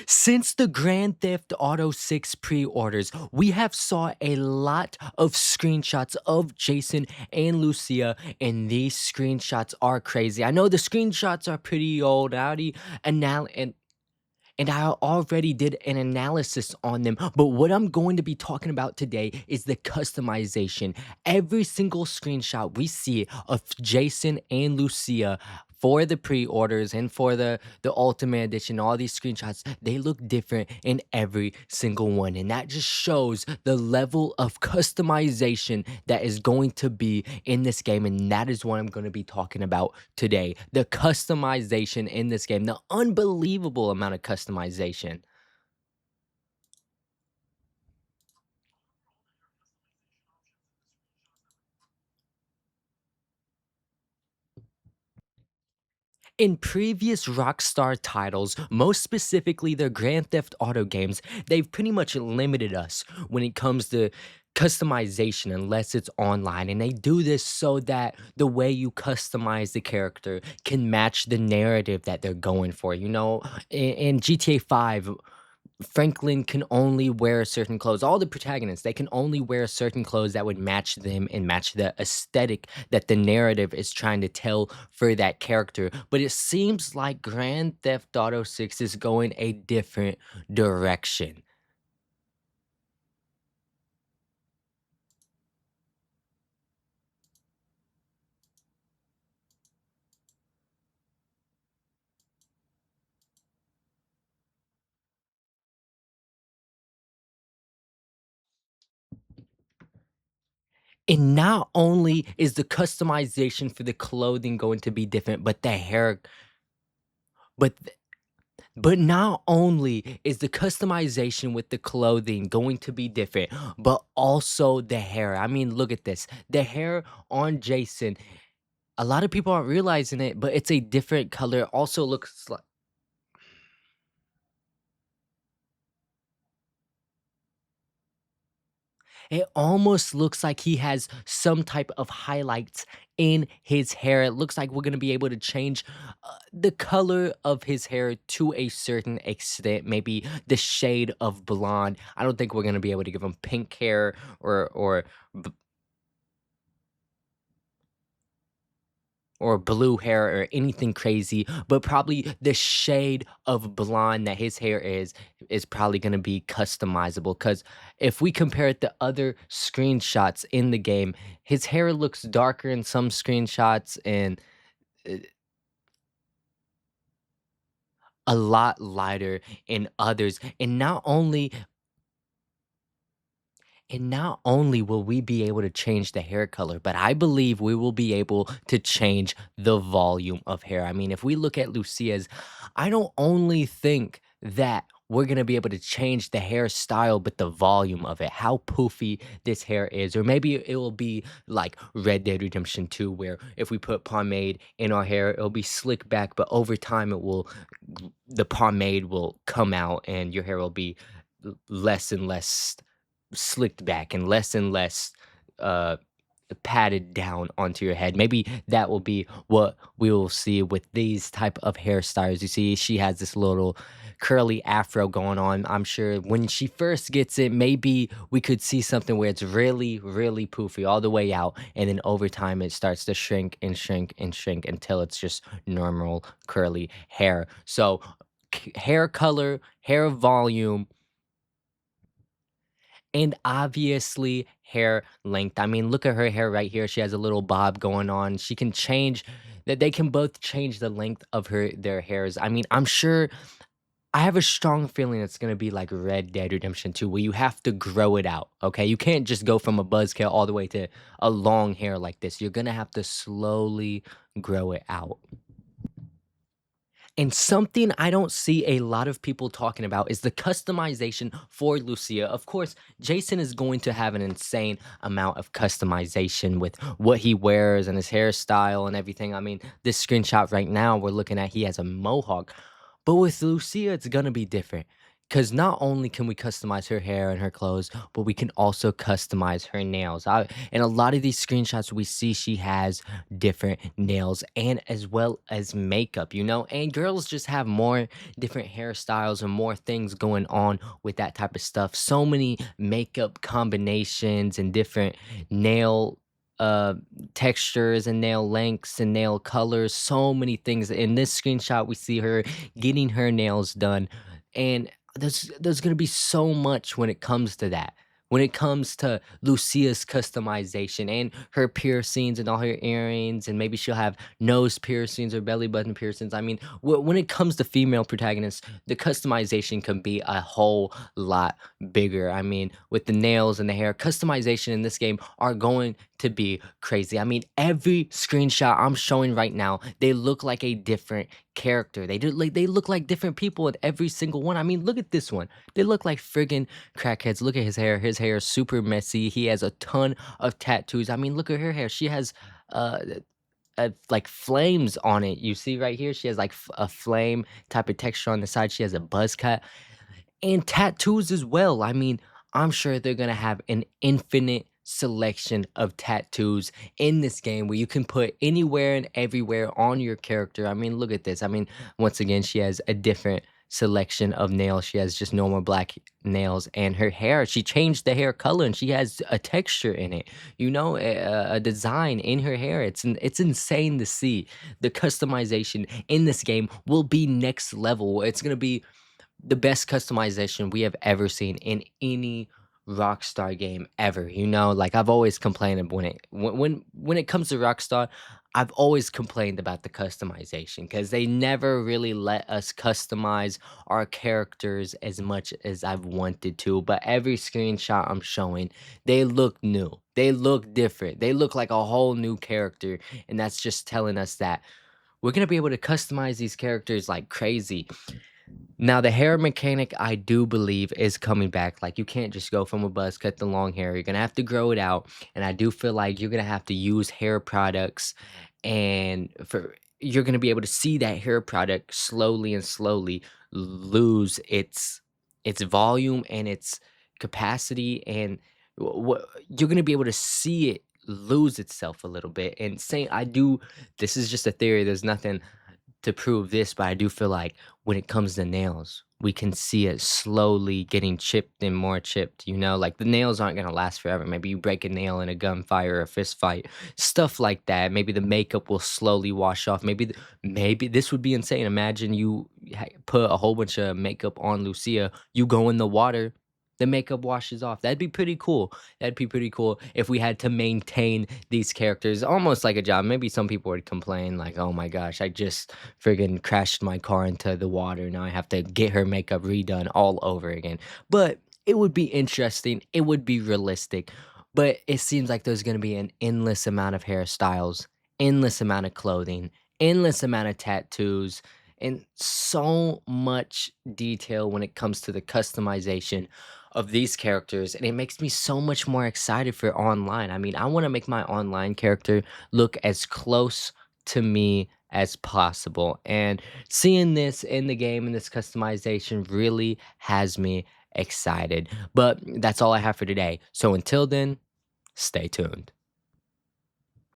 Since the Grand Theft Auto 6 pre-orders, we have saw a lot of screenshots of Jason and Lucia, and these screenshots are crazy. I know the screenshots are pretty old. And I already did an analysis on them, but what I'm going to be talking about today is the customization. Every single screenshot we see of Jason and Lucia for the pre-orders and for the ultimate edition, all these screenshots, they look different in every single one. And that just shows the level of customization that is going to be in this game. And that is what I'm going to be talking about today. The customization in this game, the unbelievable amount of customization. In previous Rockstar titles, most specifically their Grand Theft Auto games, they've pretty much limited us when it comes to customization unless it's online. And they do this so that the way you customize the character can match the narrative that they're going for. You know, in GTA 5, Franklin can only wear certain clothes. All the protagonists, they can only wear certain clothes that would match them and match the aesthetic that the narrative is trying to tell for that character. But it seems like Grand Theft Auto 6 is going a different direction. And not only is the customization for the clothing going to be different, but the hair, but But not only is the customization with the clothing going to be different, but also the hair. I mean, look at this. The hair on Jason, a lot of people aren't realizing it, but it's a different color. Also looks like it almost looks like he has some type of highlights in his hair. It looks like we're going to be able to change the color of his hair to a certain extent, maybe the shade of blonde. I don't think we're going to be able to give him pink hair or b- or blue hair or anything crazy, but probably the shade of blonde that his hair is probably going to be customizable. Because if we compare it to other screenshots in the game, his hair looks darker in some screenshots and uh, a lot lighter in others. And not only will we be able to change the hair color, but I believe we will be able to change the volume of hair. I mean, if we look at Lucia's, I don't only think that we're going to be able to change the hairstyle, but the volume of it, how poofy this hair is. Or maybe it will be like Red Dead Redemption 2, where if we put pomade in our hair, it'll be slick back, but over time the pomade will come out and your hair will be less and less slicked back and less uh patted down onto your head. Maybe that will be what we will see with these type of hairstyles. You see, she has this little curly afro going on. I'm sure when she first gets it, maybe we could see something where it's really, really poofy all the way out, and then over time it starts to shrink and shrink and shrink until it's just normal curly hair. So hair color, hair volume, and obviously hair length. I mean, look at her hair right here. She has a little bob going on. She can change that they can both change the length of their hairs. I mean, I'm sure I have a strong feeling it's gonna be like Red Dead Redemption 2, where you have to grow it out. Okay. You can't just go from a buzzkill all the way to a long hair like this. You're gonna have to slowly grow it out. And something I don't see a lot of people talking about is the customization for Lucia. Of course, Jason is going to have an insane amount of customization with what he wears and his hairstyle and everything. I mean, this screenshot right now we're looking at, he has a mohawk. But with Lucia, it's gonna be different. 'Cause not only can we customize her hair and her clothes, but we can also customize her nails. In a lot of these screenshots, we see she has different nails and as well as makeup, you know? And girls just have more different hairstyles and more things going on with that type of stuff. So many makeup combinations and different nail uh textures and nail lengths and nail colors, so many things. In this screenshot, we see her getting her nails done, and there's gonna be so much when it comes to that. When it comes to Lucia's customization and her piercings and all her earrings, and maybe she'll have nose piercings or belly button piercings. I mean, when it comes to female protagonists, the customization can be a whole lot bigger. I mean, with the nails and the hair, customization in this game are going to be crazy. I mean, every screenshot I'm showing right now, they look like a different character. They look like different people in every single one. I mean, look at this one. They look like friggin' crackheads. Look at his hair. His hair is super messy. He has a ton of tattoos. I mean, look at her hair. She has uh like flames on it. You see right here, she has like a flame type of texture on the side. She has a buzz cut and tattoos as well. I mean, I'm sure they're gonna have an infinite selection of tattoos in this game where you can put anywhere and everywhere on your character. I mean, look at this. I mean, once again, she has a different selection of nails. She has just normal black nails, and her hair, she changed the hair color and she has a texture in it. You know, a design in her hair. It's insane to see. The customization in this game will be next level. It's gonna be the best customization we have ever seen in any Rockstar game ever. You know, like I've always complained of when it comes to Rockstar, I've always complained about the customization because they never really let us customize our characters as much as I've wanted to. But every screenshot I'm showing, they look new. They look different. They look like a whole new character. And that's just telling us that we're gonna be able to customize these characters like crazy. Now, the hair mechanic, I do believe, is coming back. Like, you can't just go from a buzz cut to long hair. You're gonna have to grow it out, and I do feel like you're gonna have to use hair products, and for you're gonna be able to see that hair product slowly and slowly lose its volume and its capacity, and you're gonna be able to see it lose itself a little bit. And saying I do, this is just a theory. There's nothing to prove this, but I do feel like when it comes to nails, we can see it slowly getting chipped and more chipped, you know? Like the nails aren't gonna last forever. Maybe you break a nail in a gunfire or a fist fight, stuff like that. Maybe the makeup will slowly wash off. Maybe this would be insane. Imagine you put a whole bunch of makeup on Lucia, you go in the water, the makeup washes off. That'd be pretty cool. That'd be pretty cool if we had to maintain these characters almost like a job. Maybe some people would complain, like, oh my gosh, I just friggin' crashed my car into the water. Now I have to get her makeup redone all over again. But it would be interesting. It would be realistic. But it seems like there's going to be an endless amount of hairstyles, endless amount of clothing, endless amount of tattoos, and so much detail when it comes to the customization of these characters. And it makes me so much more excited for online. I mean, I want to make my online character look as close to me as possible. And seeing this in the game and this customization really has me excited. But that's all I have for today. So until then, stay tuned.